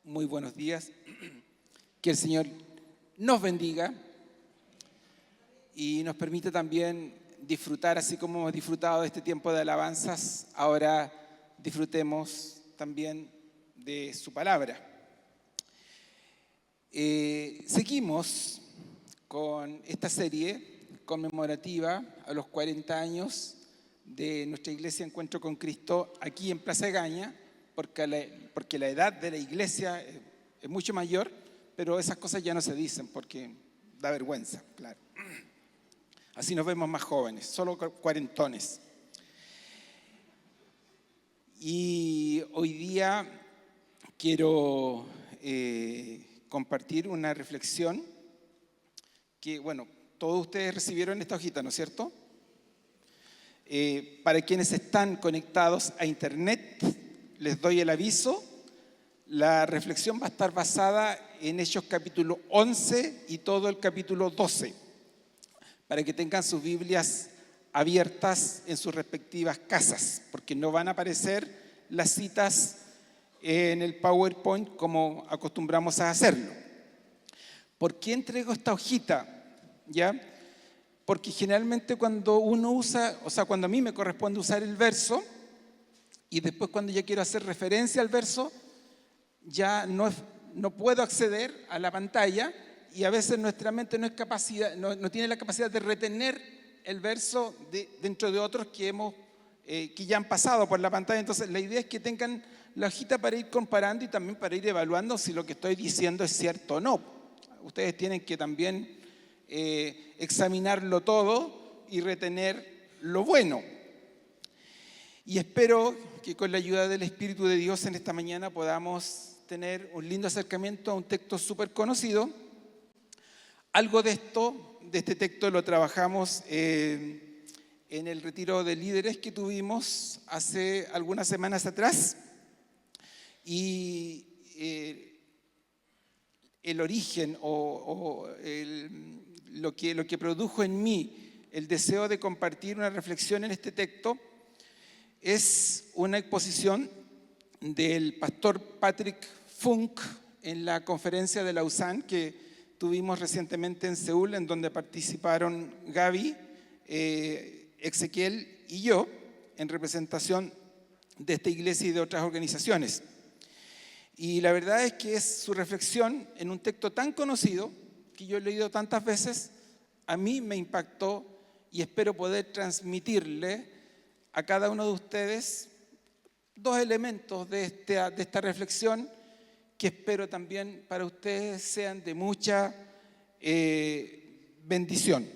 Muy buenos días. Que el Señor nos bendiga y nos permita también disfrutar, así como hemos disfrutado de este tiempo de alabanzas, ahora disfrutemos también de su palabra. Seguimos con esta serie conmemorativa a los 40 años de nuestra iglesia Encuentro con Cristo aquí en Plaza Egaña, porque la edad de la iglesia es mucho mayor, pero esas cosas ya no se dicen porque da vergüenza, claro. Así nos vemos más jóvenes, solo cuarentones. Y hoy día quiero compartir una reflexión que, bueno, todos ustedes recibieron esta hojita, ¿no es cierto? Para quienes están conectados a internet, les doy el aviso. La reflexión va a estar basada en Hechos capítulo 11 y todo el capítulo 12, para que tengan sus Biblias abiertas en sus respectivas casas, porque no van a aparecer las citas en el PowerPoint como acostumbramos a hacerlo. ¿Por qué entrego esta hojita? ¿Ya? Porque generalmente cuando uno usa, cuando a mí me corresponde usar el verso, y después cuando ya quiero hacer referencia al verso, ya no puedo acceder a la pantalla, y a veces nuestra mente no tiene la capacidad de retener el verso dentro de otros que ya han pasado por la pantalla. Entonces la idea es que tengan la hojita para ir comparando y también para ir evaluando si lo que estoy diciendo es cierto o no. Ustedes tienen que también examinarlo todo y retener lo bueno. Y espero que con la ayuda del Espíritu de Dios en esta mañana podamos tener un lindo acercamiento a un texto súper conocido. Algo de este texto lo trabajamos en el retiro de líderes que tuvimos hace algunas semanas atrás. Y el origen lo que produjo en mí el deseo de compartir una reflexión en este texto es una exposición del pastor Patrick Funk en la conferencia de Lausanne que tuvimos recientemente en Seúl, en donde participaron Gaby, Ezequiel y yo en representación de esta iglesia y de otras organizaciones. Y la verdad es que es su reflexión en un texto tan conocido que yo he leído tantas veces, a mí me impactó y espero poder transmitirle a cada uno de ustedes dos elementos de esta reflexión que espero también para ustedes sean de mucha bendición.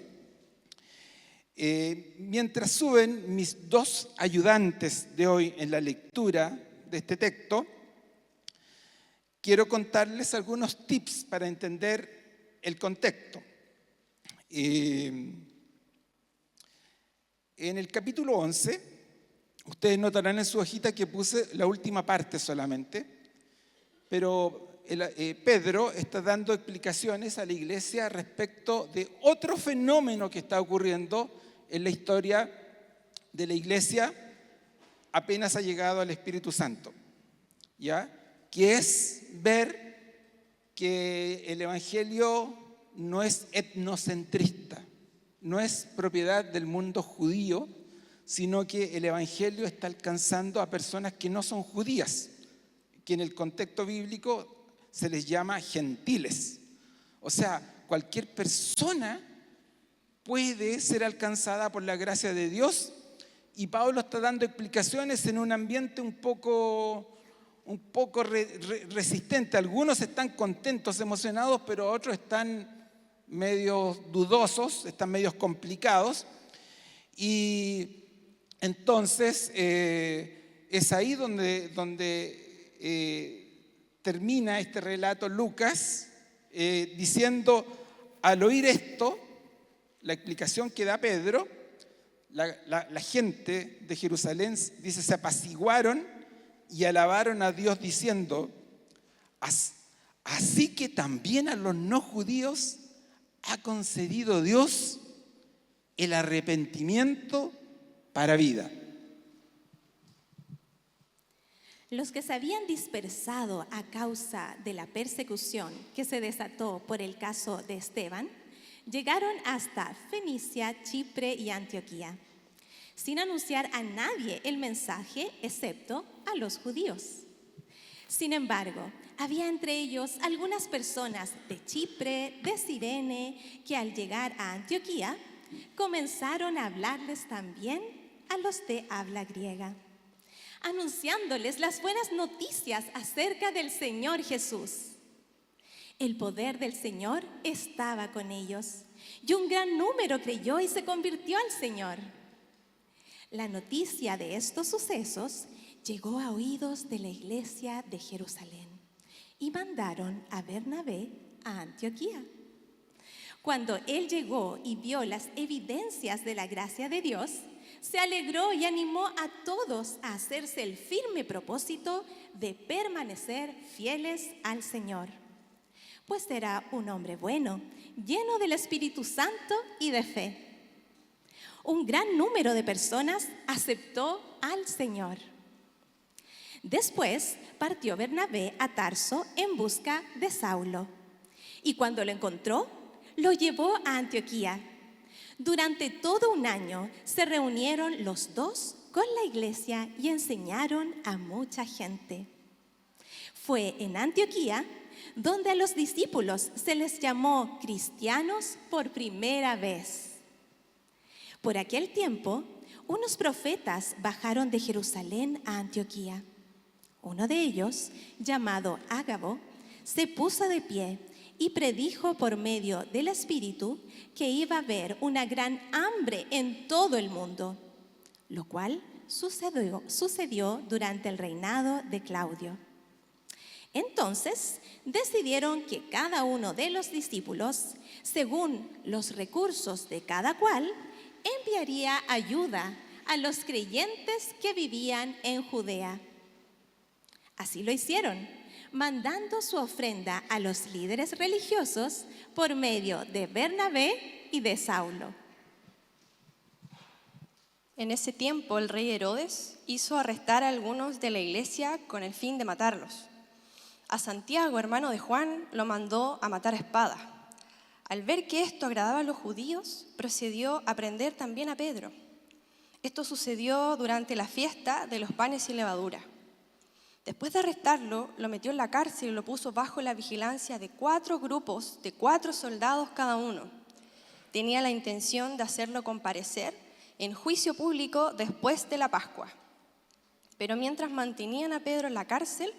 Mientras suben mis dos ayudantes de hoy en la lectura de este texto, quiero contarles algunos tips para entender el contexto. En el capítulo 11, ustedes notarán en su hojita que puse la última parte solamente, pero Pedro está dando explicaciones a la iglesia respecto de otro fenómeno que está ocurriendo en la historia de la iglesia apenas ha llegado al Espíritu Santo, ¿ya? Que es ver que el Evangelio no es etnocentrista, no es propiedad del mundo judío, sino que el Evangelio está alcanzando a personas que no son judías, que en el contexto bíblico se les llama gentiles. O sea, cualquier persona puede ser alcanzada por la gracia de Dios, y Pablo está dando explicaciones en un ambiente un poco resistente. Algunos están contentos, emocionados, pero otros están medio dudosos, están medio complicados. Y entonces es ahí donde termina este relato Lucas diciendo, al oír esto, la explicación que da Pedro, la gente de Jerusalén, dice, se apaciguaron y alabaron a Dios diciendo, así que también a los no judíos ha concedido Dios el arrepentimiento para vida. Los que se habían dispersado a causa de la persecución que se desató por el caso de Esteban, llegaron hasta Fenicia, Chipre y Antioquía, sin anunciar a nadie el mensaje excepto a los judíos. Sin embargo, había entre ellos algunas personas de Chipre, de Cirene, que al llegar a Antioquía comenzaron a hablarles también a los de habla griega, anunciándoles las buenas noticias acerca del Señor Jesús. El poder del Señor estaba con ellos, y un gran número creyó y se convirtió al Señor. La noticia de estos sucesos llegó a oídos de la iglesia de Jerusalén, y mandaron a Bernabé a Antioquía. Cuando él llegó y vio las evidencias de la gracia de Dios, se alegró y animó a todos a hacerse el firme propósito de permanecer fieles al Señor. Pues era un hombre bueno, lleno del Espíritu Santo y de fe. Un gran número de personas aceptó al Señor. Después partió Bernabé a Tarso en busca de Saulo, y cuando lo encontró, lo llevó a Antioquía. Durante todo un año se reunieron los dos con la iglesia y enseñaron a mucha gente. Fue en Antioquía donde a los discípulos se les llamó cristianos por primera vez. Por aquel tiempo, unos profetas bajaron de Jerusalén a Antioquía. Uno de ellos, llamado Ágabo, se puso de pie y predijo por medio del Espíritu que iba a haber una gran hambre en todo el mundo, lo cual sucedió durante el reinado de Claudio. Entonces decidieron que cada uno de los discípulos, según los recursos de cada cual, enviaría ayuda a los creyentes que vivían en Judea. Así lo hicieron, mandando su ofrenda a los líderes religiosos por medio de Bernabé y de Saulo. En ese tiempo el rey Herodes hizo arrestar a algunos de la iglesia con el fin de matarlos. A Santiago, hermano de Juan, lo mandó a matar a espada. Al ver que esto agradaba a los judíos, procedió a prender también a Pedro. Esto sucedió durante la fiesta de los panes sin levadura. Después de arrestarlo, lo metió en la cárcel y lo puso bajo la vigilancia de 4 grupos de 4 soldados cada uno. Tenía la intención de hacerlo comparecer en juicio público después de la Pascua. Pero mientras mantenían a Pedro en la cárcel,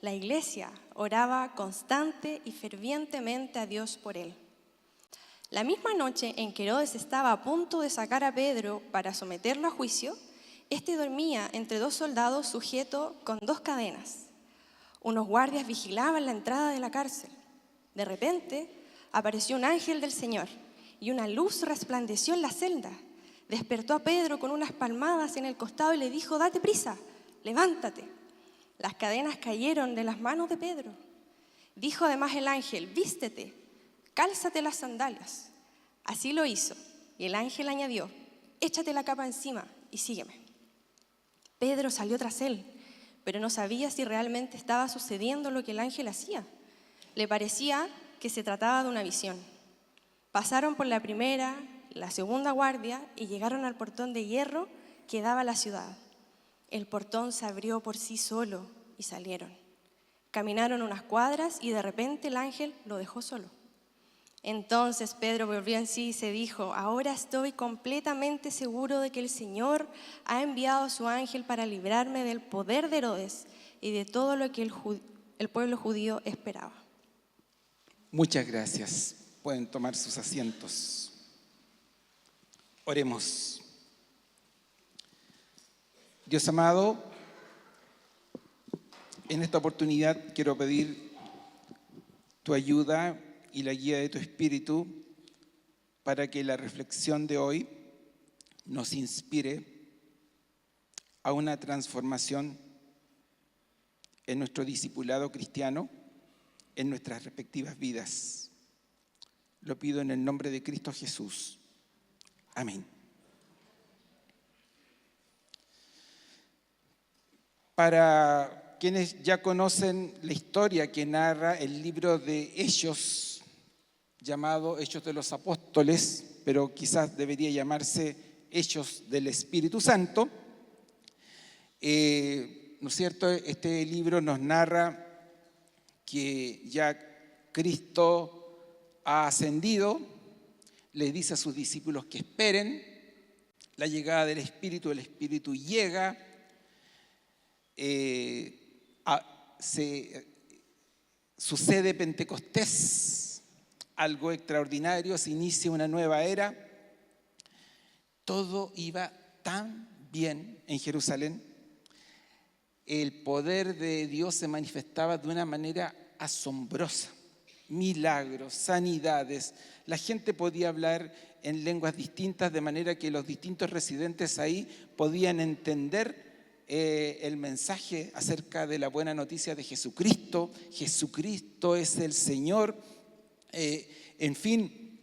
la iglesia oraba constante y fervientemente a Dios por él. La misma noche en que Herodes estaba a punto de sacar a Pedro para someterlo a juicio, este dormía entre 2 soldados sujeto con 2 cadenas. Unos guardias vigilaban la entrada de la cárcel. De repente apareció un ángel del Señor y una luz resplandeció en la celda. Despertó a Pedro con unas palmadas en el costado y le dijo: «Date prisa, levántate». Las cadenas cayeron de las manos de Pedro. Dijo además el ángel: «Vístete, cálzate las sandalias». Así lo hizo, y el ángel añadió: «Échate la capa encima y sígueme». Pedro salió tras él, pero no sabía si realmente estaba sucediendo lo que el ángel hacía. Le parecía que se trataba de una visión. Pasaron por la primera, la segunda guardia y llegaron al portón de hierro que daba a la ciudad. El portón se abrió por sí solo y salieron. Caminaron unas cuadras y de repente el ángel lo dejó solo. Entonces Pedro volvió en sí y se dijo: «Ahora estoy completamente seguro de que el Señor ha enviado a su ángel para librarme del poder de Herodes y de todo lo que el pueblo judío esperaba». Muchas gracias. Pueden tomar sus asientos. Oremos. Dios amado, en esta oportunidad quiero pedir tu ayuda y la guía de tu Espíritu para que la reflexión de hoy nos inspire a una transformación en nuestro discipulado cristiano, en nuestras respectivas vidas. Lo pido en el nombre de Cristo Jesús. Amén. Para quienes ya conocen la historia que narra el libro de Hechos, llamado Hechos de los Apóstoles, pero quizás debería llamarse Hechos del Espíritu Santo, ¿no es cierto? Este libro nos narra que ya Cristo ha ascendido, le dice a sus discípulos que esperen la llegada del Espíritu. El Espíritu llega, sucede Pentecostés, algo extraordinario, se inicia una nueva era. Todo iba tan bien en Jerusalén. El poder de Dios se manifestaba de una manera asombrosa. Milagros, sanidades. La gente podía hablar en lenguas distintas, de manera que los distintos residentes ahí podían entender el mensaje acerca de la buena noticia de Jesucristo. Jesucristo es el Señor. En fin,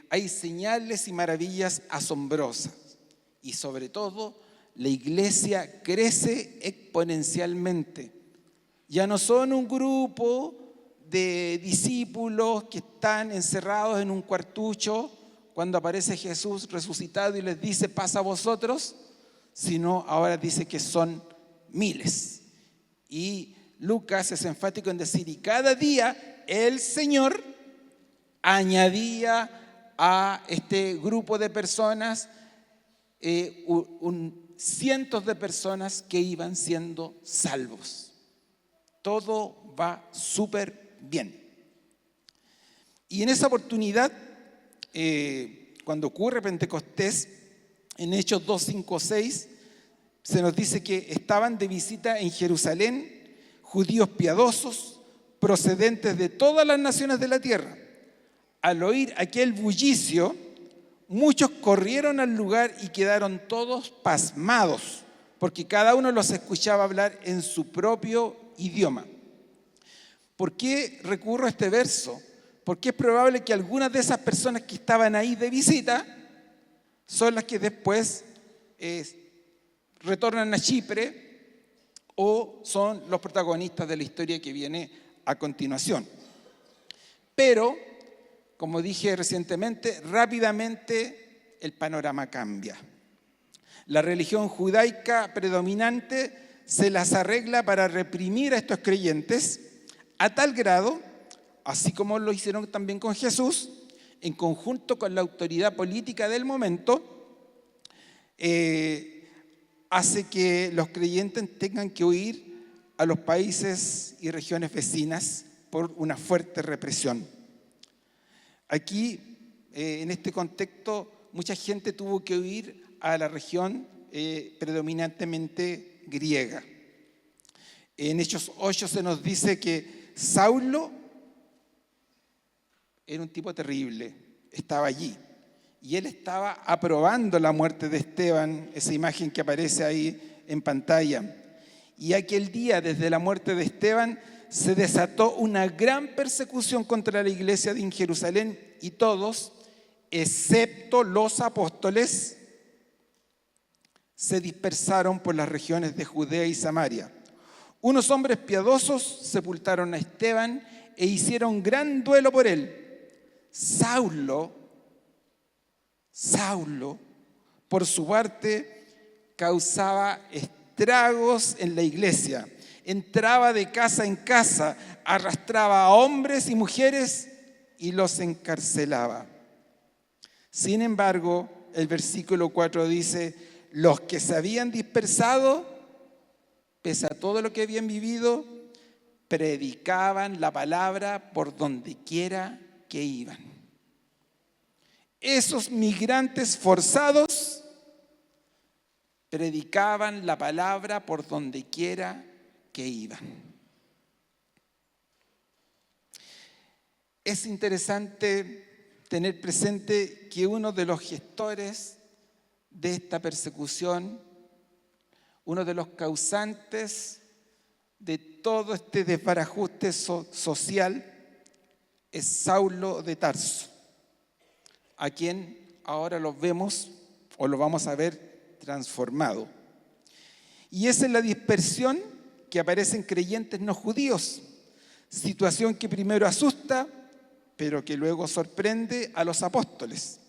hay señales y maravillas asombrosas. Y sobre todo, la iglesia crece exponencialmente. Ya no son un grupo de discípulos que están encerrados en un cuartucho cuando aparece Jesús resucitado y les dice, pasa a vosotros, sino ahora dice que son miles. Y Lucas es enfático en decir, y cada día el Señor añadía a este grupo de personas cientos de personas que iban siendo salvos. Todo va súper bien. Y en esa oportunidad, cuando ocurre Pentecostés, en Hechos 2, 5, 6, se nos dice que estaban de visita en Jerusalén judíos piadosos procedentes de todas las naciones de la tierra. Al oír aquel bullicio, muchos corrieron al lugar y quedaron todos pasmados, porque cada uno los escuchaba hablar en su propio idioma. ¿Por qué recurro a este verso? Porque es probable que algunas de esas personas que estaban ahí de visita son las que después retornan a Chipre o son los protagonistas de la historia que viene a continuación. Pero, como dije recientemente, rápidamente el panorama cambia. La religión judaica predominante se las arregla para reprimir a estos creyentes a tal grado, así como lo hicieron también con Jesús, en conjunto con la autoridad política del momento, hace que los creyentes tengan que huir a los países y regiones vecinas por una fuerte represión. Aquí, en este contexto, mucha gente tuvo que huir a la región predominantemente griega. En Hechos 8 se nos dice que Saulo era un tipo terrible, estaba allí. Y él estaba aprobando la muerte de Esteban, esa imagen que aparece ahí en pantalla. Y aquel día, desde la muerte de Esteban, se desató una gran persecución contra la iglesia de Jerusalén y todos, excepto los apóstoles, se dispersaron por las regiones de Judea y Samaria. Unos hombres piadosos sepultaron a Esteban e hicieron gran duelo por él. Saulo, por su parte, causaba estragos en la iglesia. Entraba de casa en casa, arrastraba a hombres y mujeres y los encarcelaba. Sin embargo, el versículo 4 dice, los que se habían dispersado, pese a todo lo que habían vivido, predicaban la palabra por donde quiera que iban. Esos migrantes forzados predicaban la palabra por donde quiera que iban. Es interesante tener presente que uno de los gestores de esta persecución, uno de los causantes de todo este desbarajuste social, es Saulo de Tarso, a quien ahora lo vemos o lo vamos a ver transformado. Y es en la dispersión que aparecen creyentes no judíos, situación que primero asusta, pero que luego sorprende a los apóstoles.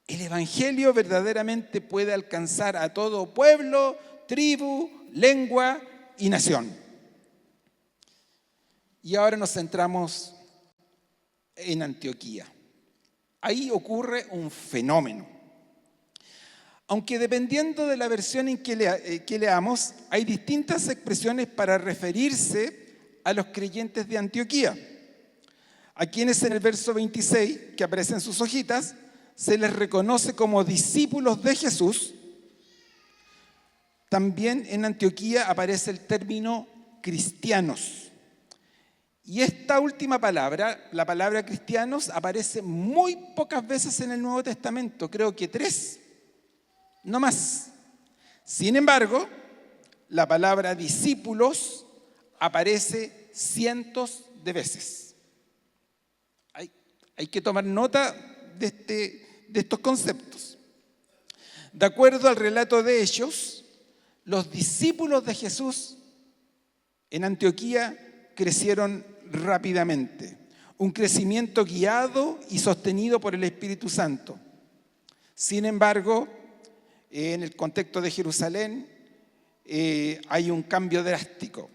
El Evangelio verdaderamente puede alcanzar a todo pueblo, tribu, lengua y nación. Y ahora nos centramos en Antioquía. Ahí ocurre un fenómeno. Aunque dependiendo de la versión en que leamos, hay distintas expresiones para referirse a los creyentes de Antioquía, a quienes en el verso 26, que aparece en sus hojitas, se les reconoce como discípulos de Jesús. También en Antioquía aparece el término cristianos. Y esta última palabra, la palabra cristianos, aparece muy pocas veces en el Nuevo Testamento, creo que 3, no más. Sin embargo, la palabra discípulos aparece cientos de veces. Hay que tomar nota de estos conceptos. De acuerdo al relato de Hechos, los discípulos de Jesús en Antioquía crecieron rápidamente. Un crecimiento guiado y sostenido por el Espíritu Santo. Sin embargo, en el contexto de Jerusalén hay un cambio drástico: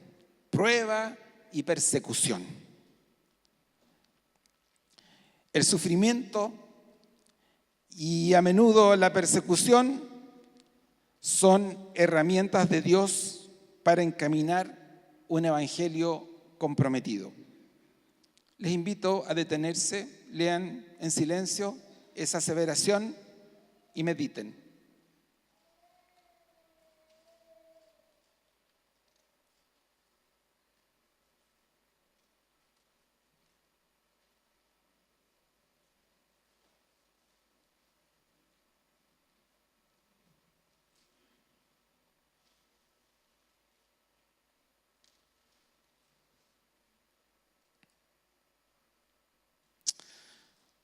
prueba y persecución. El sufrimiento y a menudo la persecución son herramientas de Dios para encaminar un evangelio comprometido. Les invito a detenerse, lean en silencio esa aseveración y mediten.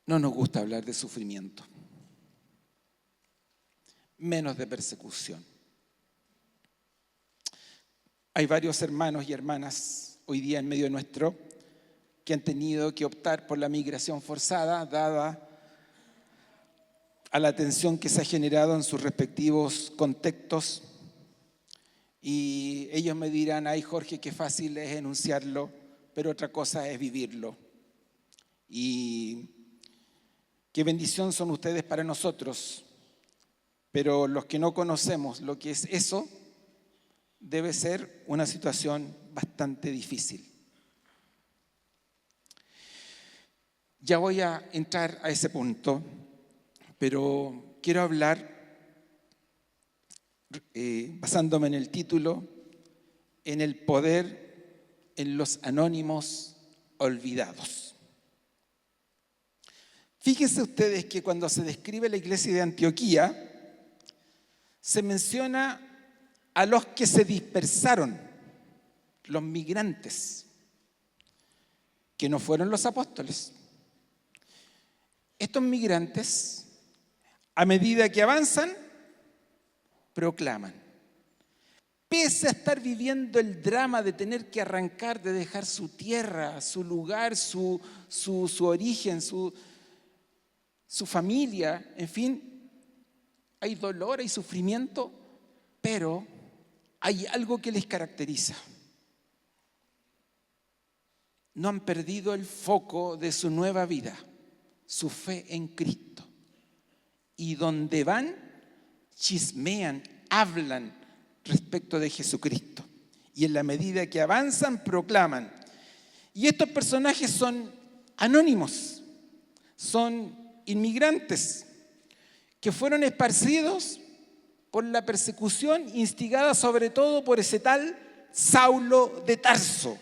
No nos gusta hablar de sufrimiento, menos de persecución. Hay varios hermanos y hermanas hoy día en medio nuestro que han tenido que optar por la migración forzada, dada a la tensión que se ha generado en sus respectivos contextos. Y ellos me dirán: ay, Jorge, qué fácil es enunciarlo, pero otra cosa es vivirlo. Y qué bendición son ustedes para nosotros, pero los que no conocemos lo que es eso, debe ser una situación bastante difícil. Ya voy a entrar a ese punto, pero quiero hablar, basándome en el título, en el poder en los anónimos olvidados. Fíjense ustedes que cuando se describe la iglesia de Antioquía, se menciona a los que se dispersaron, los migrantes, que no fueron los apóstoles. Estos migrantes, a medida que avanzan, proclaman. Pese a estar viviendo el drama de tener que arrancar, de dejar su tierra, su lugar, su origen, su familia, en fin, hay dolor, hay sufrimiento, pero hay algo que les caracteriza. No han perdido el foco de su nueva vida, su fe en Cristo. Y donde van, chismean, hablan respecto de Jesucristo. Y en la medida que avanzan, proclaman. Y estos personajes son anónimos, son inmigrantes que fueron esparcidos por la persecución instigada sobre todo por ese tal Saulo de Tarso.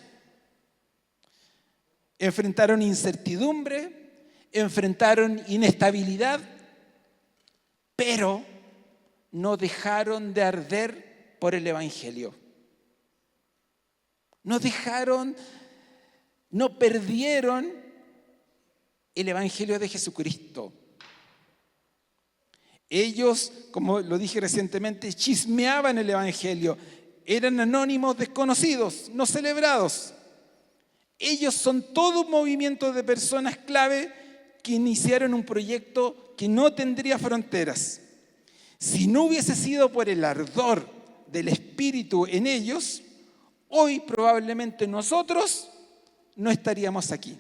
Enfrentaron incertidumbre, enfrentaron inestabilidad, pero no dejaron de arder por el Evangelio. No perdieron el Evangelio de Jesucristo. Ellos, como lo dije recientemente, chismeaban el Evangelio, eran anónimos desconocidos, no celebrados. Ellos son todo un movimiento de personas clave que iniciaron un proyecto que no tendría fronteras. Si no hubiese sido por el ardor del Espíritu en ellos, hoy probablemente nosotros no estaríamos aquí.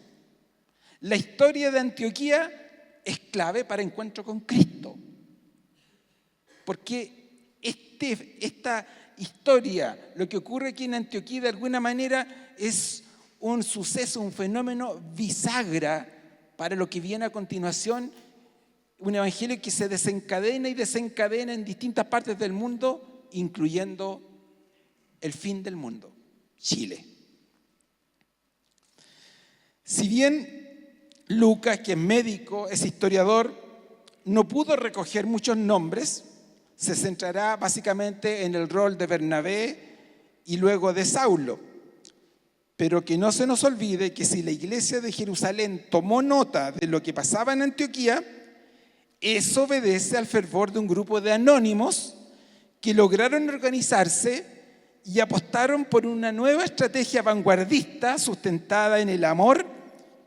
La historia de Antioquía es clave para encuentro con Cristo. Porque esta historia, lo que ocurre aquí en Antioquía, de alguna manera es un suceso, un fenómeno bisagra para lo que viene a continuación, un evangelio que se desencadena y desencadena en distintas partes del mundo, incluyendo el fin del mundo, Chile. Si bien Lucas, que es médico, es historiador, no pudo recoger muchos nombres, se centrará básicamente en el rol de Bernabé y luego de Saulo. Pero que no se nos olvide que si la iglesia de Jerusalén tomó nota de lo que pasaba en Antioquía, eso obedece al fervor de un grupo de anónimos que lograron organizarse y apostaron por una nueva estrategia vanguardista sustentada en el amor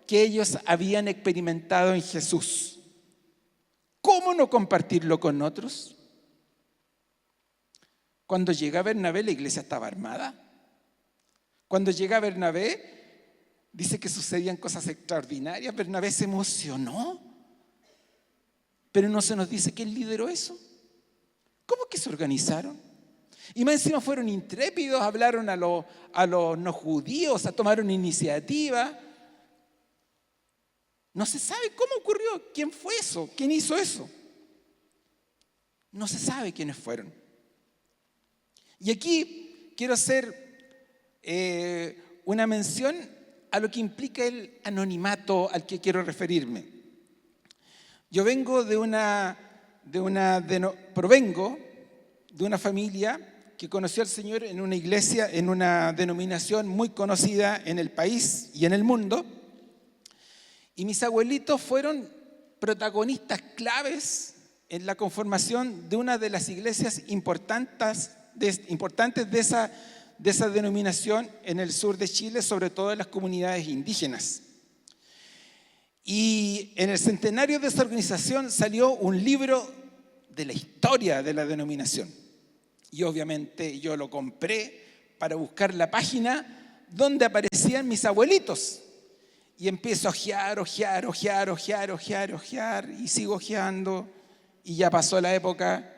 que ellos habían experimentado en Jesús. ¿Cómo no compartirlo con otros? Cuando llega Bernabé, la iglesia estaba armada. Cuando llega Bernabé, dice que sucedían cosas extraordinarias. Bernabé se emocionó, pero no se nos dice que él lideró eso. ¿Cómo que se organizaron? Y más encima fueron intrépidos, hablaron a los no judíos, tomaron iniciativa. No se sabe cómo ocurrió, quién fue eso, quién hizo eso. No se sabe quiénes fueron. Y aquí quiero hacer una mención a lo que implica el anonimato al que quiero referirme. Yo vengo provengo de una familia que conoció al Señor en una iglesia, en una denominación muy conocida en el país y en el mundo. Y mis abuelitos fueron protagonistas claves en la conformación de una de las iglesias importantes de esa denominación en el sur de Chile, sobre todo en las comunidades indígenas. Y en el centenario de esa organización salió un libro de la historia de la denominación. Y obviamente yo lo compré para buscar la página donde aparecían mis abuelitos. Y empiezo a ojear, y sigo ojeando, y ya pasó la época,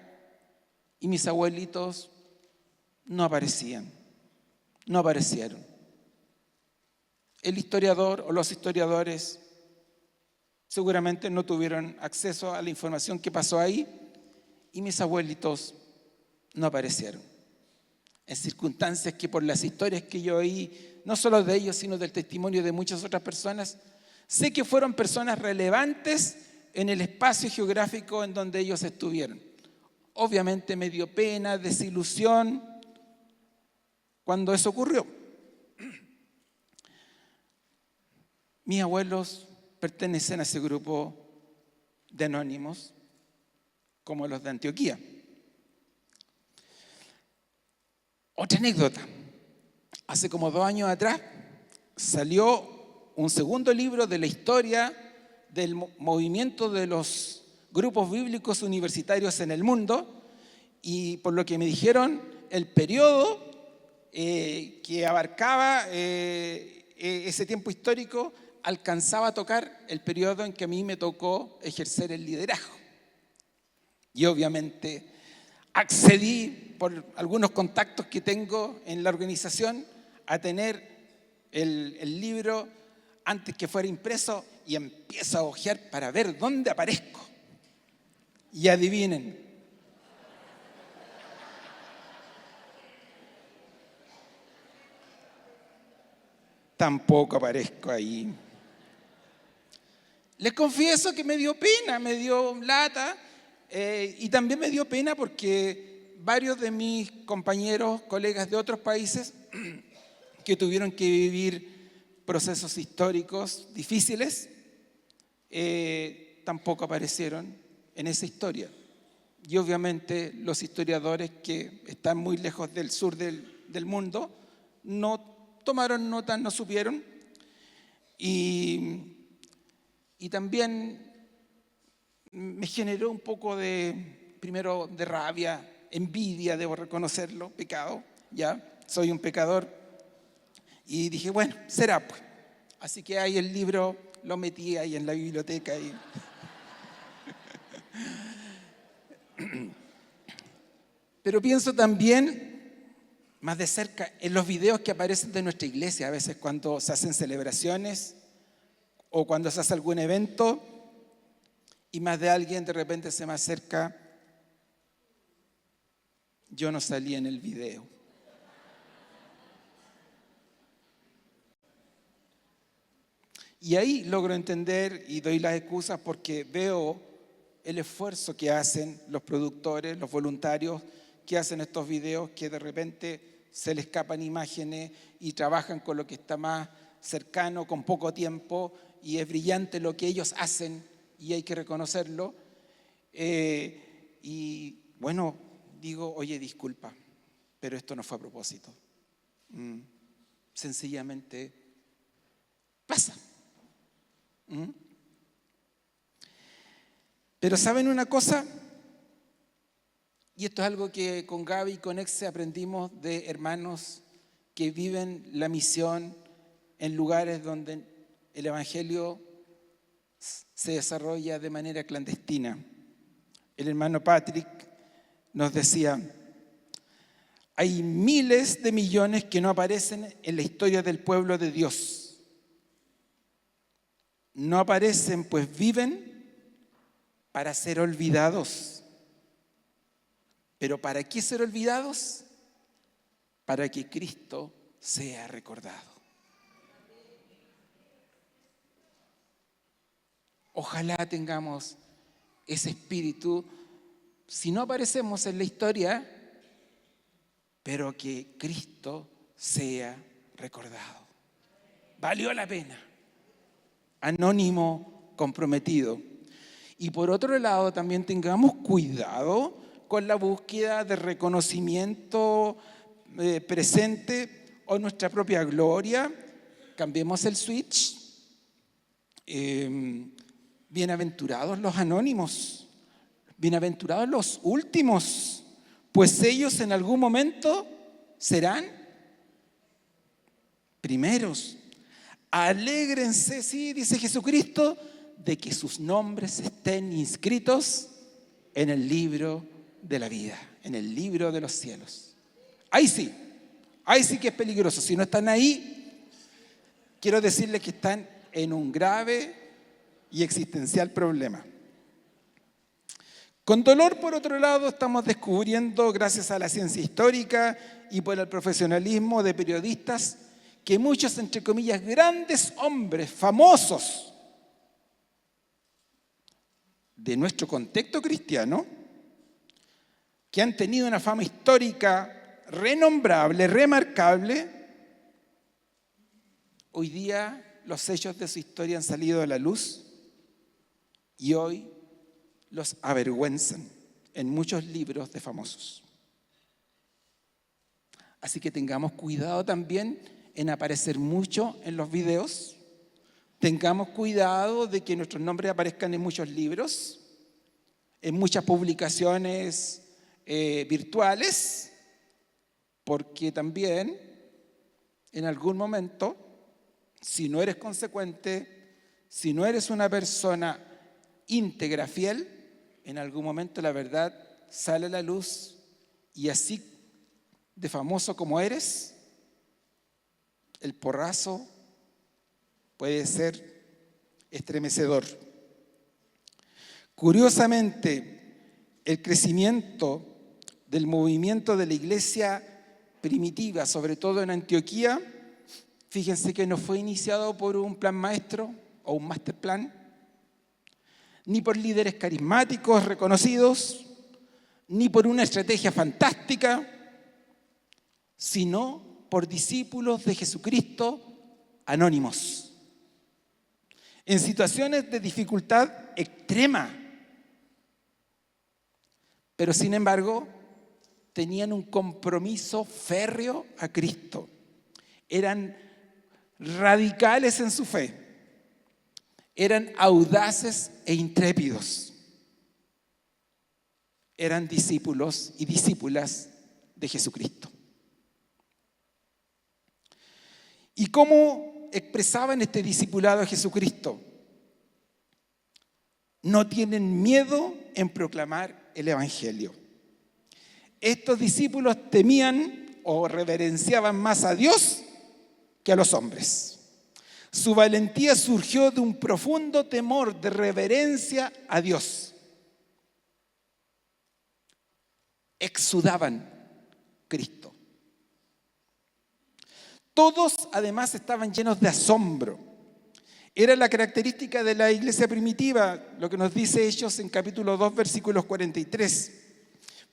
y mis abuelitos no aparecieron. El historiador o los historiadores seguramente no tuvieron acceso a la información que pasó ahí, y mis abuelitos no aparecieron. En circunstancias que por las historias que yo oí, no solo de ellos, sino del testimonio de muchas otras personas, sé que fueron personas relevantes en el espacio geográfico en donde ellos estuvieron. Obviamente me dio pena, desilusión cuando eso ocurrió. Mis abuelos pertenecen a ese grupo de anónimos, como los de Antioquía. Otra anécdota. Hace como 2 años atrás salió un segundo libro de la historia del movimiento de los grupos bíblicos universitarios en el mundo, y por lo que me dijeron, el periodo que abarcaba ese tiempo histórico alcanzaba a tocar el periodo en que a mí me tocó ejercer el liderazgo. Y obviamente accedí por algunos contactos que tengo en la organización a tener el libro antes que fuera impreso, y empiezo a hojear para ver dónde aparezco. Y adivinen. Tampoco aparezco ahí. Les confieso que me dio pena, me dio lata, y también me dio pena porque varios de mis compañeros, colegas de otros países que tuvieron que vivir procesos históricos difíciles, tampoco aparecieron en esa historia. y obviamente los historiadores que están muy lejos del sur del mundo no tomaron nota, no supieron. Y también me generó un poco primero de rabia, envidia, debo reconocerlo, pecado, ya, soy un pecador. Y dije, bueno, será pues. Así que ahí el libro lo metí ahí en la biblioteca. Pero pienso también, más de cerca, en los videos que aparecen de nuestra iglesia, a veces cuando se hacen celebraciones o cuando se hace algún evento y más de alguien de repente se me acerca, yo no salí en el video. Y ahí logro entender y doy las excusas porque veo el esfuerzo que hacen los productores, los voluntarios que hacen estos videos, que de repente se les escapan imágenes y trabajan con lo que está más cercano, con poco tiempo, y es brillante lo que ellos hacen y hay que reconocerlo. Y bueno, digo, oye, disculpa, pero esto no fue a propósito. Sencillamente pasa. Pero ¿saben una cosa? Y esto es algo que con Gaby y con Exe aprendimos de hermanos que viven la misión en lugares donde el evangelio se desarrolla de manera clandestina. El hermano Patrick nos decía, hay miles de millones que no aparecen en la historia del pueblo de Dios. No aparecen, pues viven para ser olvidados. ¿Pero para qué ser olvidados? Para que Cristo sea recordado. Ojalá tengamos ese espíritu, si no aparecemos en la historia, pero que Cristo sea recordado. Valió la pena. Anónimo, comprometido. Y por otro lado, también tengamos cuidado con la búsqueda de reconocimiento presente o nuestra propia gloria. Cambiemos el switch. Bienaventurados los anónimos, bienaventurados los últimos, pues ellos en algún momento serán primeros. Alégrense, sí, dice Jesucristo, de que sus nombres estén inscritos en el libro de la vida, en el libro de los cielos. Ahí sí que es peligroso. Si no están ahí, quiero decirles que están en un grave y existencial problema. Con dolor, por otro lado, estamos descubriendo, gracias a la ciencia histórica y por el profesionalismo de periodistas, que muchos, entre comillas, grandes hombres famosos de nuestro contexto cristiano, que han tenido una fama histórica renombrable, remarcable, hoy día los hechos de su historia han salido a la luz y hoy los avergüenzan en muchos libros de famosos. Así que tengamos cuidado también en aparecer mucho en los videos. Tengamos cuidado de que nuestros nombres aparezcan en muchos libros, en muchas publicaciones virtuales, porque también en algún momento, si no eres consecuente, si no eres una persona íntegra, fiel, en algún momento la verdad sale a la luz y así de famoso como eres, el porrazo puede ser estremecedor. Curiosamente, el crecimiento del movimiento de la iglesia primitiva, sobre todo en Antioquía, fíjense que no fue iniciado por un plan maestro o un master plan, ni por líderes carismáticos reconocidos, ni por una estrategia fantástica, sino por discípulos de Jesucristo anónimos, en situaciones de dificultad extrema, pero sin embargo tenían un compromiso férreo a Cristo. Eran radicales en su fe. Eran audaces e intrépidos. Eran discípulos y discípulas de Jesucristo. ¿Y cómo expresaban este discipulado a Jesucristo? No tienen miedo en proclamar el Evangelio. Estos discípulos temían o reverenciaban más a Dios que a los hombres. Su valentía surgió de un profundo temor de reverencia a Dios. Exudaban Cristo. Todos además estaban llenos de asombro. Era la característica de la iglesia primitiva, lo que nos dice Hechos en capítulo 2, versículos 43.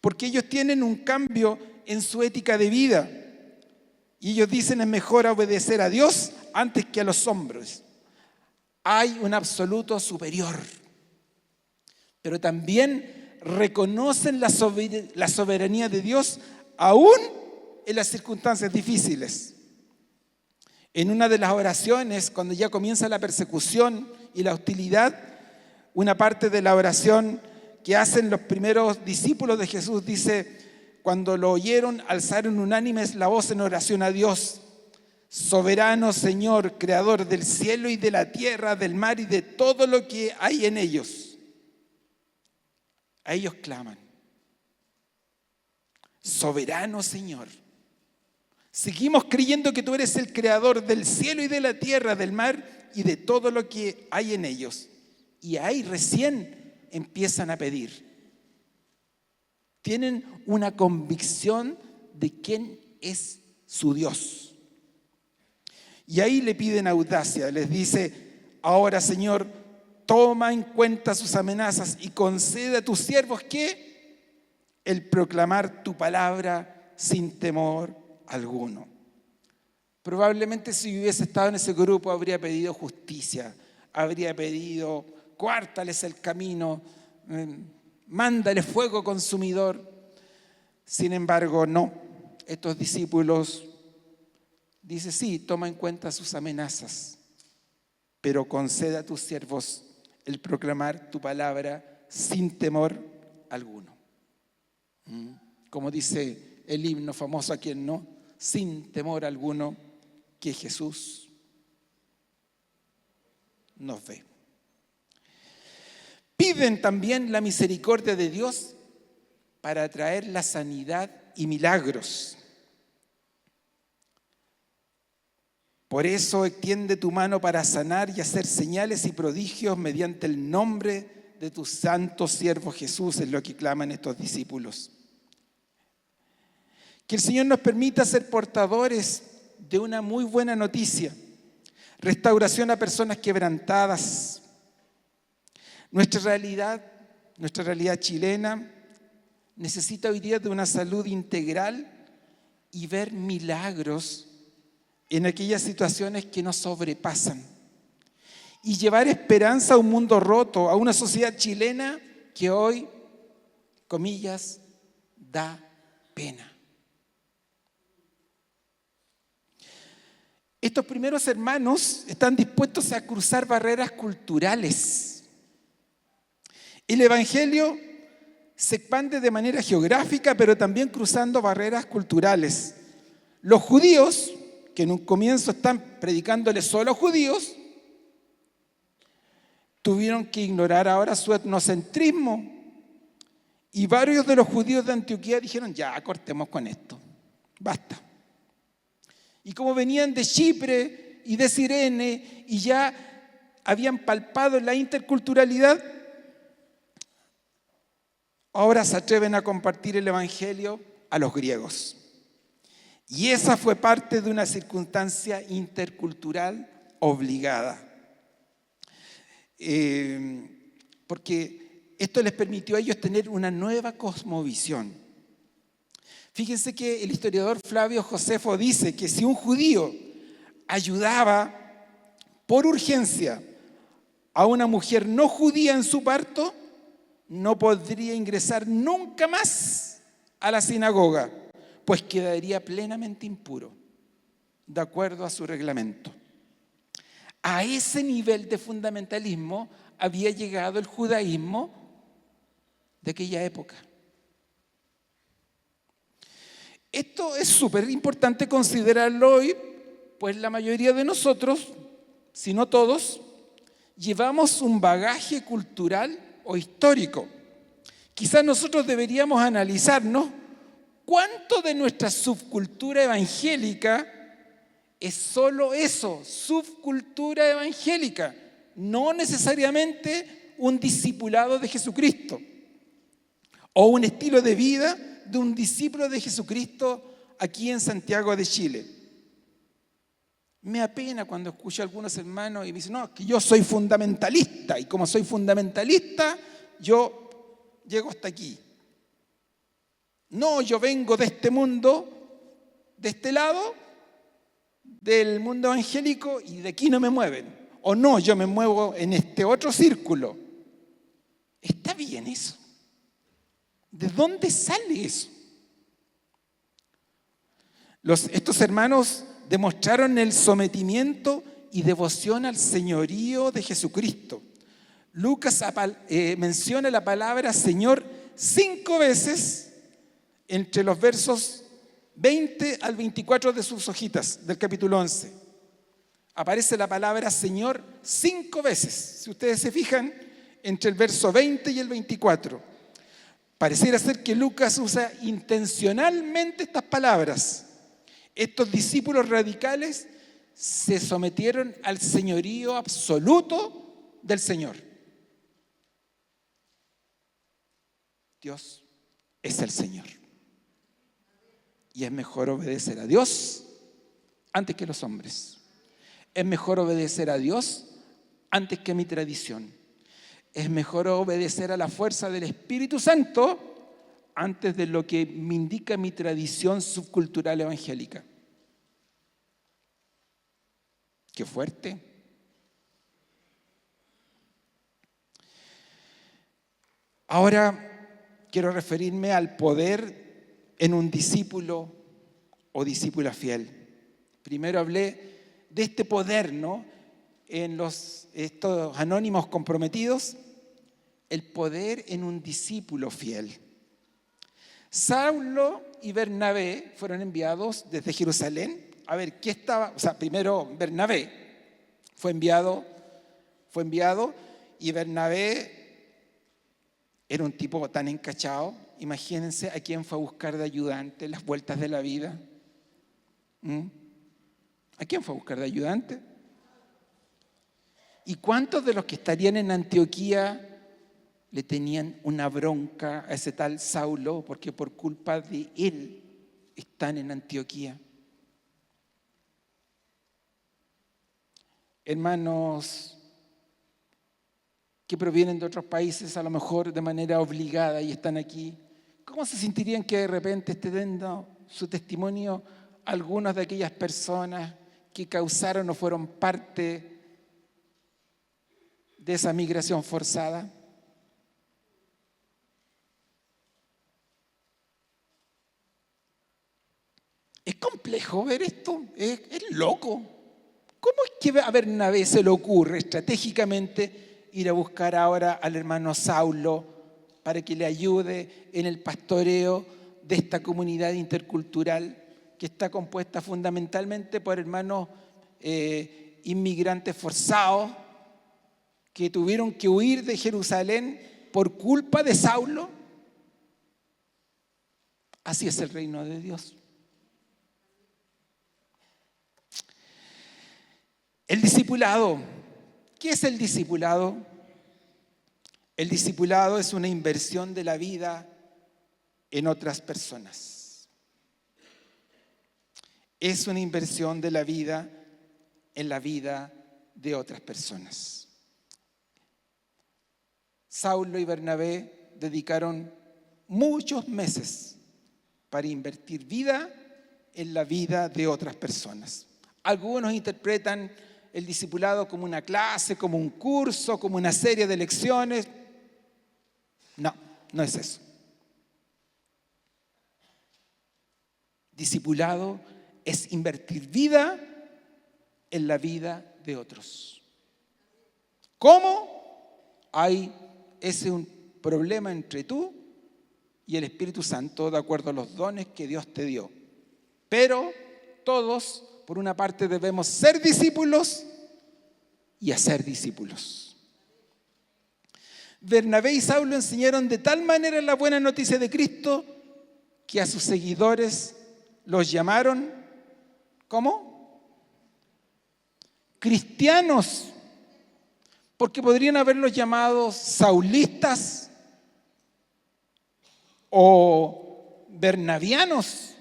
Porque ellos tienen un cambio en su ética de vida. Y ellos dicen: es mejor obedecer a Dios antes que a los hombres. Hay un absoluto superior. Pero también reconocen la soberanía de Dios aún en las circunstancias difíciles. En una de las oraciones, cuando ya comienza la persecución y la hostilidad, una parte de la oración que hacen los primeros discípulos de Jesús dice: cuando lo oyeron, alzaron unánimes la voz en oración a Dios. Soberano Señor, creador del cielo y de la tierra, del mar y de todo lo que hay en ellos. A ellos claman: soberano Señor. Seguimos creyendo que tú eres el creador del cielo y de la tierra, del mar y de todo lo que hay en ellos. Y ahí recién empiezan a pedir. Tienen una convicción de quién es su Dios. Y ahí le piden audacia. Les dice: ahora, Señor, toma en cuenta sus amenazas y concede a tus siervos que el proclamar tu palabra sin temor alguno. Probablemente si hubiese estado en ese grupo habría pedido justicia, habría pedido: cuártales el camino, mándale fuego consumidor. Sin embargo, no. Estos discípulos dicen: sí, toma en cuenta sus amenazas, pero concede a tus siervos el proclamar tu palabra sin temor alguno. Como dice el himno famoso, ¿a quién no? Sin temor alguno, que Jesús nos ve. Piden también la misericordia de Dios para traer la sanidad y milagros. Por eso extiende tu mano para sanar y hacer señales y prodigios mediante el nombre de tu santo siervo Jesús, es lo que claman estos discípulos. Que el Señor nos permita ser portadores de una muy buena noticia: restauración a personas quebrantadas. Nuestra realidad chilena necesita hoy día de una salud integral y ver milagros en aquellas situaciones que nos sobrepasan. Y llevar esperanza a un mundo roto, a una sociedad chilena que hoy, comillas, da pena. Estos primeros hermanos están dispuestos a cruzar barreras culturales. El Evangelio se expande de manera geográfica, pero también cruzando barreras culturales. Los judíos, que en un comienzo están predicándole solo a judíos, tuvieron que ignorar ahora su etnocentrismo. Y varios de los judíos de Antioquía dijeron: ya, cortemos con esto, basta. Y como venían de Chipre y de Cirene y ya habían palpado la interculturalidad, ahora se atreven a compartir el Evangelio a los griegos. Y esa fue parte de una circunstancia intercultural obligada. Porque esto les permitió a ellos tener una nueva cosmovisión. Fíjense que el historiador Flavio Josefo dice que si un judío ayudaba por urgencia a una mujer no judía en su parto, no podría ingresar nunca más a la sinagoga, pues quedaría plenamente impuro, de acuerdo a su reglamento. A ese nivel de fundamentalismo había llegado el judaísmo de aquella época. Esto es súper importante considerarlo hoy, pues la mayoría de nosotros, si no todos, llevamos un bagaje cultural o histórico. Quizás nosotros deberíamos analizarnos cuánto de nuestra subcultura evangélica es solo eso, subcultura evangélica, no necesariamente un discipulado de Jesucristo o un estilo de vida de un discípulo de Jesucristo aquí en Santiago de Chile. Me apena cuando escucho a algunos hermanos y me dicen, no, que yo soy fundamentalista y como soy fundamentalista, yo llego hasta aquí. No, yo vengo de este mundo, de este lado, del mundo evangélico y de aquí no me mueven. O no, yo me muevo en este otro círculo. ¿Está bien eso? ¿De dónde sale eso? Estos hermanos demostraron el sometimiento y devoción al señorío de Jesucristo. Lucas menciona la palabra Señor 5 veces entre los versos 20 al 24 de sus hojitas del capítulo 11. Aparece la palabra Señor 5 veces, si ustedes se fijan, entre el verso 20 y el 24. Pareciera ser que Lucas usa intencionalmente estas palabras. Estos discípulos radicales se sometieron al señorío absoluto del Señor. Dios es el Señor. Y es mejor obedecer a Dios antes que los hombres. Es mejor obedecer a Dios antes que a mi tradición. Es mejor obedecer a la fuerza del Espíritu Santo antes de lo que me indica mi tradición subcultural evangélica. ¡Qué fuerte! Ahora quiero referirme al poder en un discípulo o discípula fiel. Primero hablé de este poder, ¿no? En estos anónimos comprometidos, el poder en un discípulo fiel. Saulo y Bernabé fueron enviados desde Jerusalén. A ver, primero Bernabé fue enviado y Bernabé era un tipo tan encachado. Imagínense a quién fue a buscar de ayudante en las vueltas de la vida. ¿A quién fue a buscar de ayudante? ¿Y cuántos de los que estarían en Antioquía le tenían una bronca a ese tal Saulo porque por culpa de él están en Antioquía? Hermanos que provienen de otros países, a lo mejor de manera obligada y están aquí, ¿cómo se sentirían que de repente esté dando su testimonio a algunas de aquellas personas que causaron o fueron parte de esa migración forzada? Es complejo ver esto, es loco. ¿Cómo es que a Bernabé se le ocurre estratégicamente ir a buscar ahora al hermano Saulo para que le ayude en el pastoreo de esta comunidad intercultural que está compuesta fundamentalmente por hermanos inmigrantes forzados que tuvieron que huir de Jerusalén por culpa de Saulo? Así es el reino de Dios. El discipulado. ¿Qué es el discipulado? El discipulado es una inversión de la vida en otras personas. Es una inversión de la vida en la vida de otras personas. Saulo y Bernabé dedicaron muchos meses para invertir vida en la vida de otras personas. Algunos interpretan el discipulado como una clase, como un curso, como una serie de lecciones. No, no es eso. Discipulado es invertir vida en la vida de otros. ¿Cómo? Ese es un problema entre tú y el Espíritu Santo, de acuerdo a los dones que Dios te dio. Pero todos, por una parte, debemos ser discípulos y hacer discípulos. Bernabé y Saulo enseñaron de tal manera la buena noticia de Cristo que a sus seguidores los llamaron, ¿cómo? Cristianos. Porque podrían haberlos llamado saulistas o bernabianos,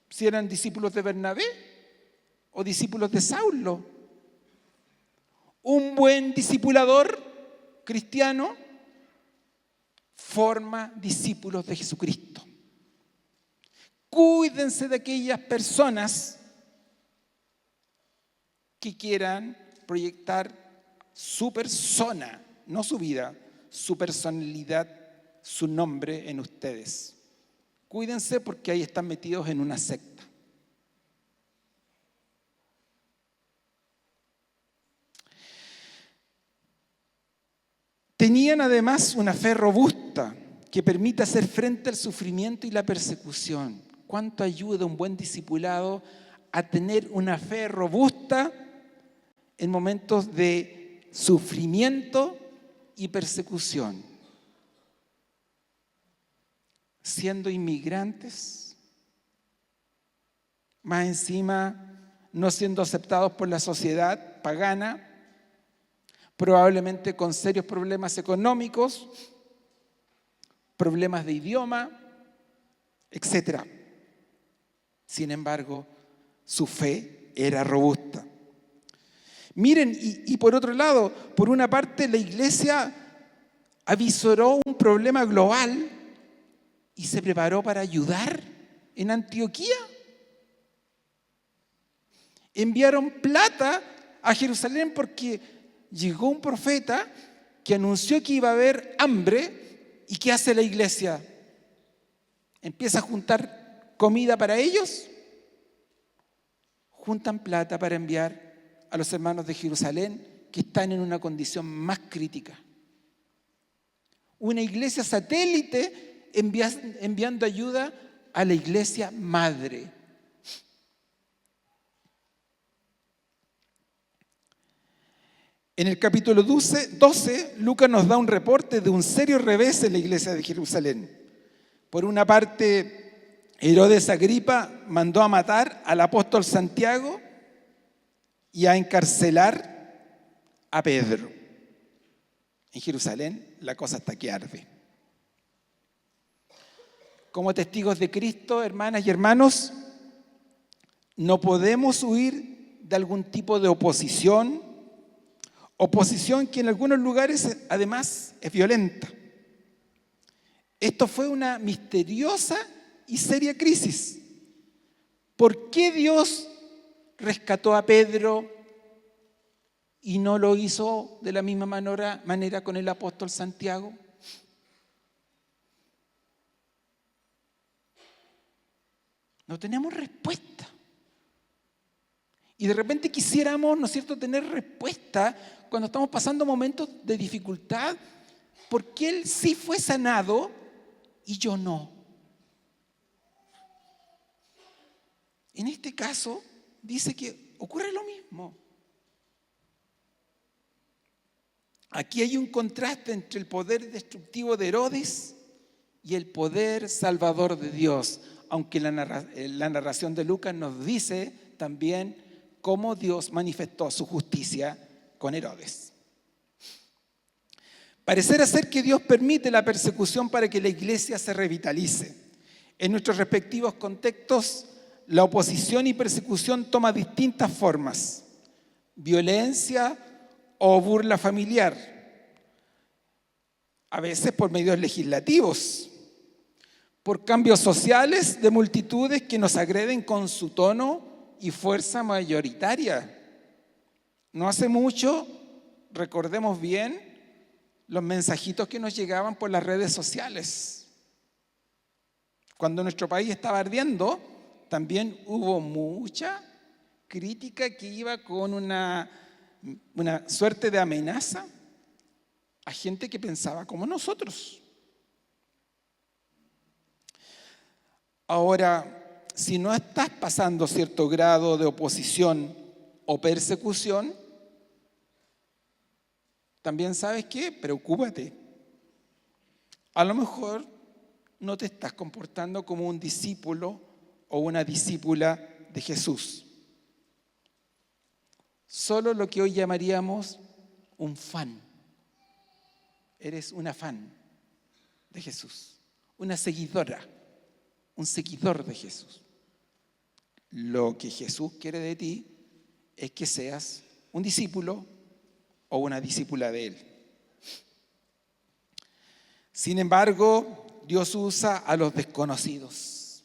si eran discípulos de Bernabé o discípulos de Saulo. Un buen discipulador cristiano forma discípulos de Jesucristo. Cuídense de aquellas personas que quieran proyectar su persona, no su vida, su personalidad, su nombre en ustedes. Cuídense porque ahí están metidos en una secta. Tenían además una fe robusta que permite hacer frente al sufrimiento y la persecución. ¿Cuánto ayuda un buen discipulado a tener una fe robusta en momentos de sufrimiento y persecución? Siendo inmigrantes, más encima no siendo aceptados por la sociedad pagana, probablemente con serios problemas económicos, problemas de idioma, etc. Sin embargo, su fe era robusta. Miren, y por otro lado, por una parte la iglesia avisoró un problema global y se preparó para ayudar en Antioquía. Enviaron plata a Jerusalén porque llegó un profeta que anunció que iba a haber hambre. ¿Y qué hace la iglesia? ¿Empieza a juntar comida para ellos? Juntan plata para enviar a los hermanos de Jerusalén que están en una condición más crítica. Una iglesia satélite enviando ayuda a la iglesia madre. En el capítulo 12, Lucas nos da un reporte de un serio revés en la iglesia de Jerusalén. Por una parte, Herodes Agripa mandó a matar al apóstol Santiago y a encarcelar a Pedro. En Jerusalén la cosa está que arde. Como testigos de Cristo, hermanas y hermanos, no podemos huir de algún tipo de oposición que en algunos lugares además es violenta. Esto fue una misteriosa y seria crisis. ¿Por qué Dios rescató a Pedro y no lo hizo de la misma manera con el apóstol Santiago? No tenemos respuesta. Y de repente quisiéramos, ¿no es cierto?, tener respuesta cuando estamos pasando momentos de dificultad. ¿Por qué él sí fue sanado y yo no? En este caso, dice que ocurre lo mismo. Aquí hay un contraste entre el poder destructivo de Herodes y el poder salvador de Dios. Aunque la narración de Lucas nos dice también cómo Dios manifestó su justicia con Herodes. Pareciera ser que Dios permite la persecución para que la iglesia se revitalice. En nuestros respectivos contextos, la oposición y persecución toma distintas formas: violencia o burla familiar, a veces por medios legislativos, por cambios sociales de multitudes que nos agreden con su tono y fuerza mayoritaria. No hace mucho, recordemos bien, los mensajitos que nos llegaban por las redes sociales. Cuando nuestro país estaba ardiendo, también hubo mucha crítica que iba con una suerte de amenaza a gente que pensaba como nosotros. Ahora, si no estás pasando cierto grado de oposición o persecución, también sabes qué, preocúpate. A lo mejor no te estás comportando como un discípulo o una discípula de Jesús. Solo lo que hoy llamaríamos un fan. Eres una fan de Jesús, una seguidora, un seguidor de Jesús. Lo que Jesús quiere de ti es que seas un discípulo o una discípula de Él. Sin embargo, Dios usa a los desconocidos,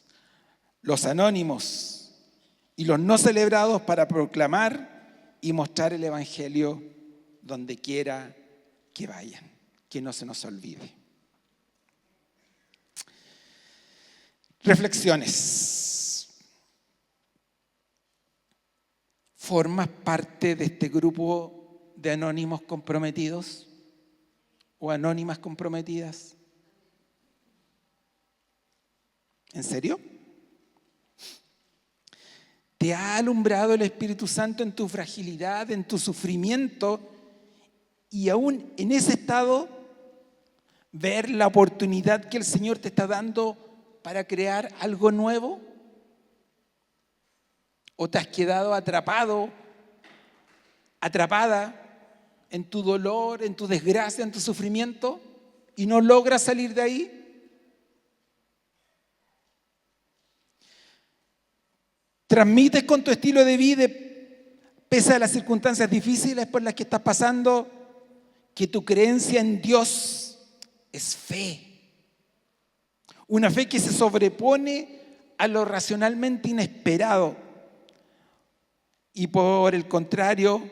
los anónimos y los no celebrados para proclamar y mostrar el Evangelio donde quiera que vayan, que no se nos olvide. Reflexiones. ¿Formas parte de este grupo de anónimos comprometidos o anónimas comprometidas? ¿En serio? ¿Te ha alumbrado el Espíritu Santo en tu fragilidad, en tu sufrimiento, y aún en ese estado ver la oportunidad que el Señor te está dando para crear algo nuevo? ¿O te has quedado atrapado, atrapada en tu dolor, en tu desgracia, en tu sufrimiento y no logras salir de ahí? ¿Transmites con tu estilo de vida, pese a las circunstancias difíciles por las que estás pasando, que tu creencia en Dios es fe? Una fe que se sobrepone a lo racionalmente inesperado y por el contrario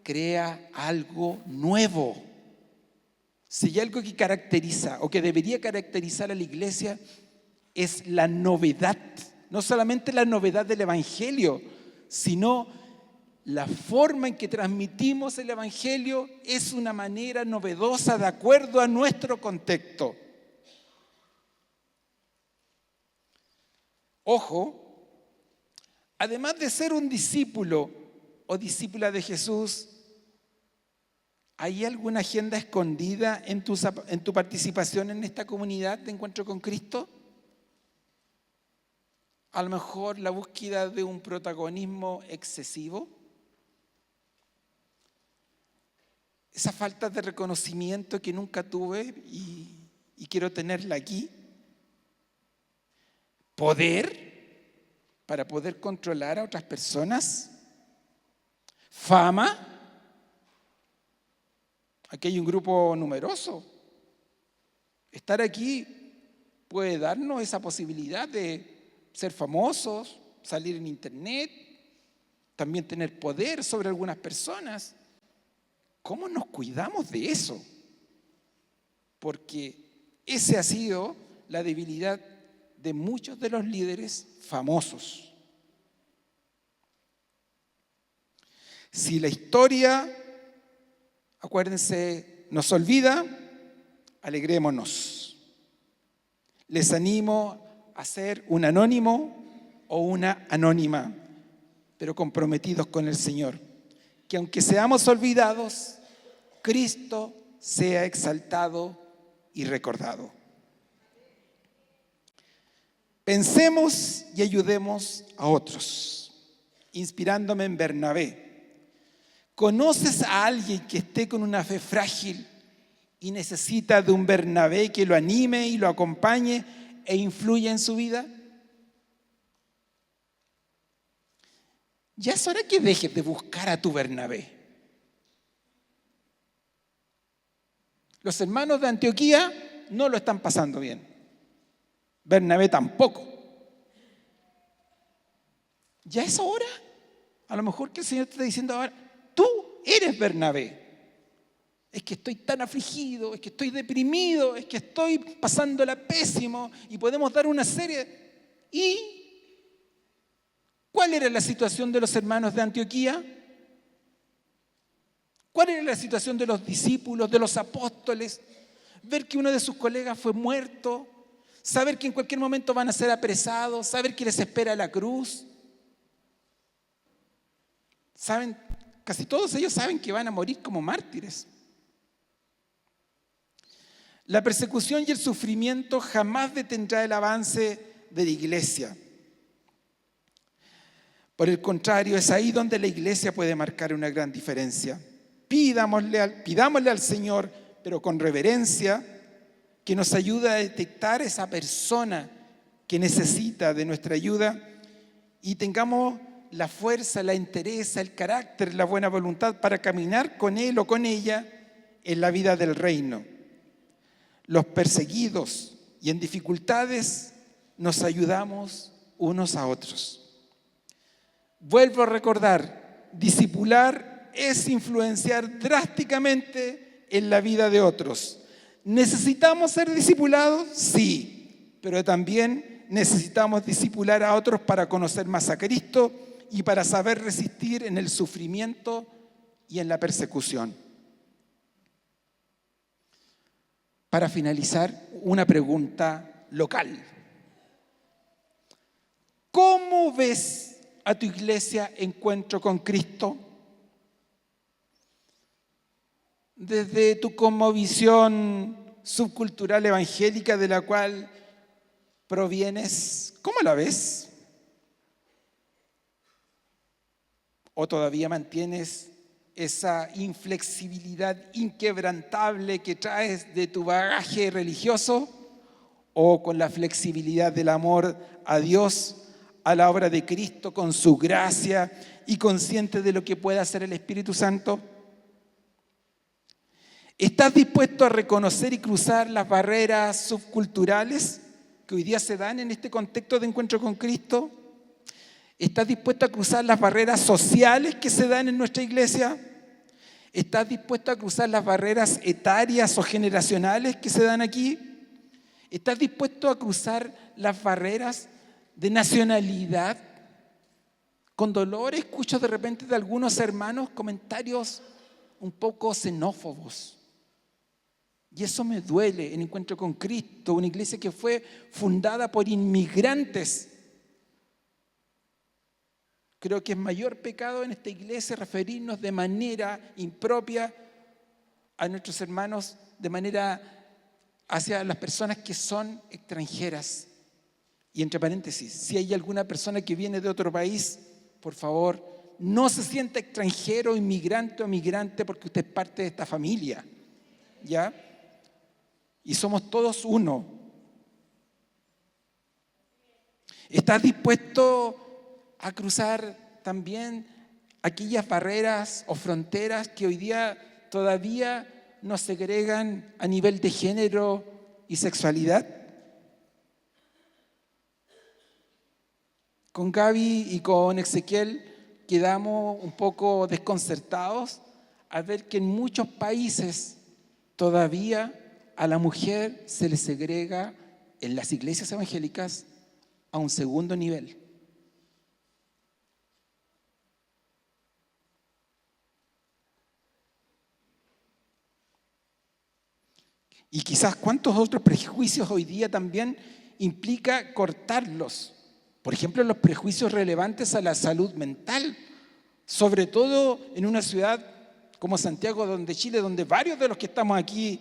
crea algo nuevo. Si hay algo que caracteriza o que debería caracterizar a la iglesia es la novedad. No solamente la novedad del Evangelio, sino la forma en que transmitimos el Evangelio es una manera novedosa de acuerdo a nuestro contexto. Ojo, además de ser un discípulo o discípula de Jesús, ¿hay alguna agenda escondida en tu participación en esta comunidad de encuentro con Cristo? A lo mejor la búsqueda de un protagonismo excesivo. Esa falta de reconocimiento que nunca tuve y quiero tenerla aquí. Poder para poder controlar a otras personas. Fama. Aquí hay un grupo numeroso. Estar aquí puede darnos esa posibilidad de ser famosos, salir en internet, también tener poder sobre algunas personas. ¿Cómo nos cuidamos de eso? Porque esa ha sido la debilidad de muchos de los líderes famosos. Si la historia, acuérdense, nos olvida, alegrémonos. Les animo a ser un anónimo o una anónima, pero comprometidos con el Señor. Que aunque seamos olvidados, Cristo sea exaltado y recordado. Pensemos y ayudemos a otros, inspirándome en Bernabé. ¿Conoces a alguien que esté con una fe frágil y necesita de un Bernabé que lo anime y lo acompañe e influya en su vida? Ya es hora que dejes de buscar a tu Bernabé. Los hermanos de Antioquía no lo están pasando bien. Bernabé tampoco. Ya es hora. A lo mejor que el Señor te está diciendo ahora, tú eres Bernabé. es que estoy tan afligido, es que estoy deprimido, es que estoy pasándola pésimo, y podemos dar una serie. ¿Y cuál era la situación de los hermanos de Antioquía? ¿Cuál era la situación de los discípulos, de los apóstoles? Ver que uno de sus colegas fue muerto, saber que en cualquier momento van a ser apresados, saber que les espera la cruz. Saben, casi todos ellos saben que van a morir como mártires. La persecución y el sufrimiento jamás detendrá el avance de la iglesia. Por el contrario, es ahí donde la iglesia puede marcar una gran diferencia. Pidámosle al Señor, pero con reverencia, que nos ayude a detectar esa persona que necesita de nuestra ayuda, y tengamos la fuerza, la entereza, el carácter, la buena voluntad para caminar con él o con ella en la vida del reino. Los perseguidos y en dificultades nos ayudamos unos a otros. Vuelvo a recordar, discipular es influenciar drásticamente en la vida de otros. ¿Necesitamos ser discipulados? Sí, pero también necesitamos discipular a otros para conocer más a Cristo y para saber resistir en el sufrimiento y en la persecución. Para finalizar, una pregunta local. ¿Cómo ves a tu iglesia Encuentro con Cristo? Desde tu cosmovisión subcultural evangélica de la cual provienes, ¿cómo la ves? ¿O todavía mantienes esa inflexibilidad inquebrantable que traes de tu bagaje religioso? ¿O con la flexibilidad del amor a Dios, a la obra de Cristo, con su gracia y consciente de lo que puede hacer el Espíritu Santo? ¿Estás dispuesto a reconocer y cruzar las barreras subculturales que hoy día se dan en este contexto de encuentro con Cristo? ¿Estás dispuesto a cruzar las barreras sociales que se dan en nuestra iglesia? ¿Estás dispuesto a cruzar las barreras etarias o generacionales que se dan aquí? ¿Estás dispuesto a cruzar las barreras de nacionalidad? Con dolor escucho de repente de algunos hermanos comentarios un poco xenófobos. Y eso me duele en Encuentro con Cristo, una iglesia que fue fundada por inmigrantes. Creo que es mayor pecado en esta iglesia referirnos de manera impropia a nuestros hermanos, de manera hacia las personas que son extranjeras. Y entre paréntesis, si hay alguna persona que viene de otro país, por favor, no se sienta extranjero, inmigrante o migrante, porque usted es parte de esta familia, ¿ya? Y somos todos uno. ¿Estás dispuesto a cruzar también aquellas barreras o fronteras que hoy día todavía nos segregan a nivel de género y sexualidad? Con Gaby y con Ezequiel quedamos un poco desconcertados al ver que en muchos países todavía a la mujer se le segrega en las iglesias evangélicas a un segundo nivel. Y quizás cuántos otros prejuicios hoy día también implica cortarlos. Por ejemplo, los prejuicios relevantes a la salud mental, sobre todo en una ciudad como Santiago de Chile, donde varios de los que estamos aquí,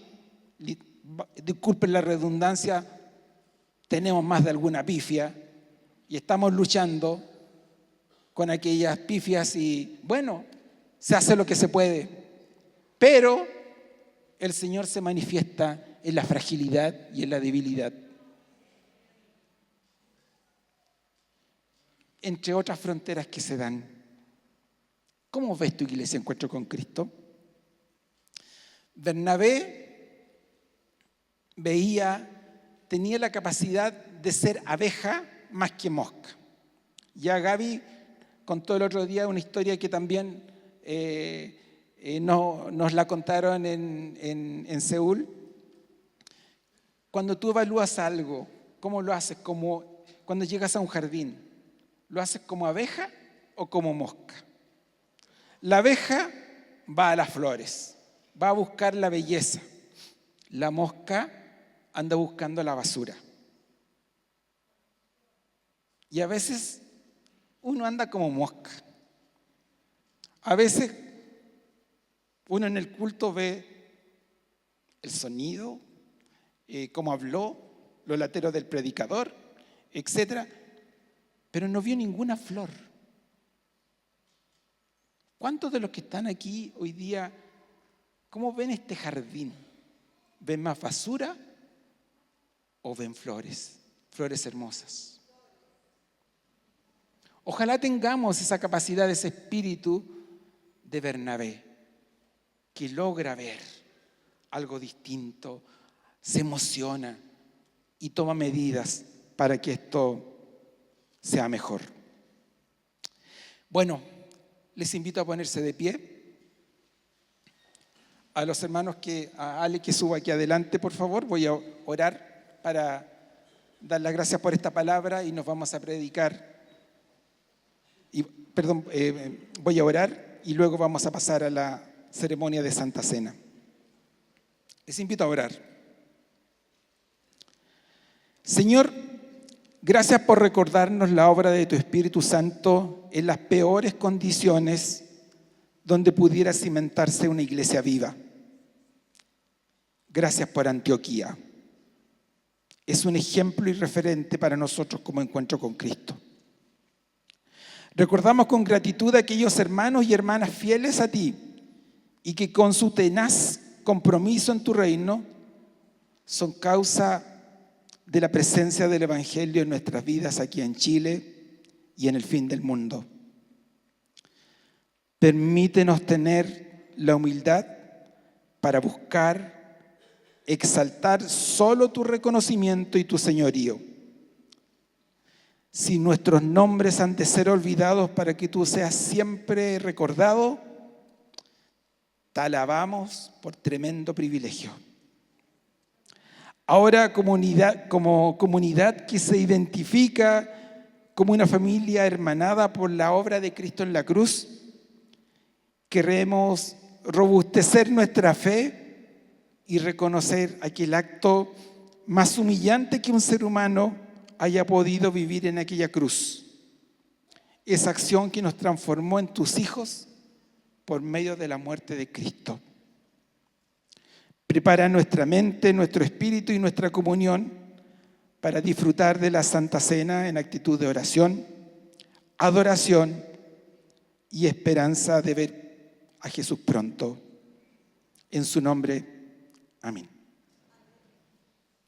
disculpen la redundancia, tenemos más de alguna pifia y estamos luchando con aquellas pifias y bueno, se hace lo que se puede, pero el Señor se manifiesta en la fragilidad y en la debilidad. Entre otras fronteras que se dan. ¿Cómo ves tu iglesia Encuentro con Cristo? Bernabé tenía la capacidad de ser abeja más que mosca. Ya Gaby contó el otro día una historia que también nos la contaron en Seúl. Cuando tú evalúas algo, ¿cómo lo haces? Como cuando llegas a un jardín, ¿lo haces como abeja o como mosca? La abeja va a las flores, va a buscar la belleza. La mosca anda buscando la basura. Y a veces uno anda como mosca. A veces uno en el culto ve el sonido, cómo habló, los lateros del predicador, etc. Pero no vio ninguna flor. ¿Cuántos de los que están aquí hoy día, cómo ven este jardín? ¿Ven más basura o ven flores? Flores hermosas. Ojalá tengamos esa capacidad, ese espíritu de Bernabé, que logra ver algo distinto, se emociona y toma medidas para que esto sea mejor. Bueno, les invito a ponerse de pie. A los hermanos a Ale que suba aquí adelante, por favor. Voy a orar para dar las gracias por esta palabra y nos vamos a predicar. Voy a orar y luego vamos a pasar a la ceremonia de Santa Cena. Les invito a orar. Señor, gracias por recordarnos la obra de tu Espíritu Santo en las peores condiciones donde pudiera cimentarse una iglesia viva. Gracias por Antioquía. Es un ejemplo y referente para nosotros como encuentro con Cristo. Recordamos con gratitud a aquellos hermanos y hermanas fieles a ti y que con su tenaz compromiso en tu reino son causa de la presencia del Evangelio en nuestras vidas aquí en Chile y en el fin del mundo. Permítenos tener la humildad para buscar, exaltar solo tu reconocimiento y tu señorío. Si nuestros nombres han de ser olvidados para que tú seas siempre recordado, te alabamos por tremendo privilegio. Ahora, como comunidad que se identifica como una familia hermanada por la obra de Cristo en la cruz, queremos robustecer nuestra fe y reconocer aquel acto más humillante que un ser humano haya podido vivir en aquella cruz. Esa acción que nos transformó en tus hijos por medio de la muerte de Cristo. Prepara nuestra mente, nuestro espíritu y nuestra comunión para disfrutar de la Santa Cena en actitud de oración, adoración y esperanza de ver a Jesús pronto. En su nombre, amén.